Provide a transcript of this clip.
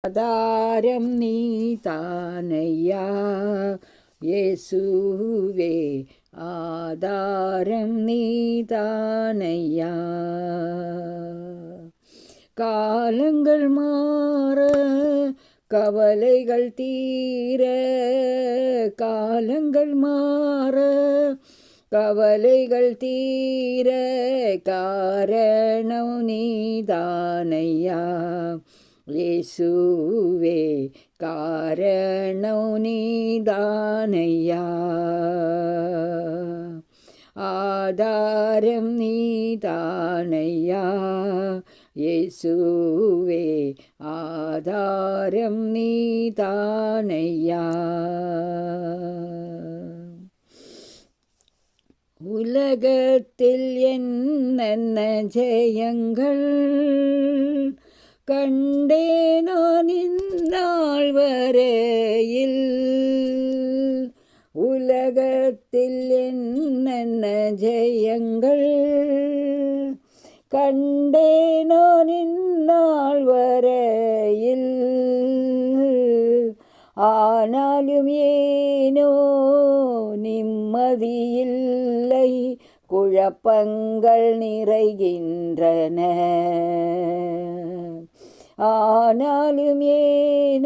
ஆதாரம் நீதானையா இயேசுவே, ஆதாரம் நீதானையா. காலங்கள் மாற கவலைகள் தீர, காலங்கள் மாற கவலைகள் தீர, காரணம் நீதானையா இயேசுவே, காரணம் நீதானையா. ஆதாரம் நீதானையா இயேசுவே, ஆதாரம் நீதானையா. உலகத்தில் என்னென்ன ஜெயங்கள் கண்டேனோ இந்நாள் வரையில், உலகத்தில் என்னென்ன ஜெயங்கள் கண்டேனோ இந்நாள் வரையில், ஆனாலும் ஏனோ நிம்மதியில்லை, குழப்பங்கள் நிறைகின்றன. ஆனாலும் ஏனோ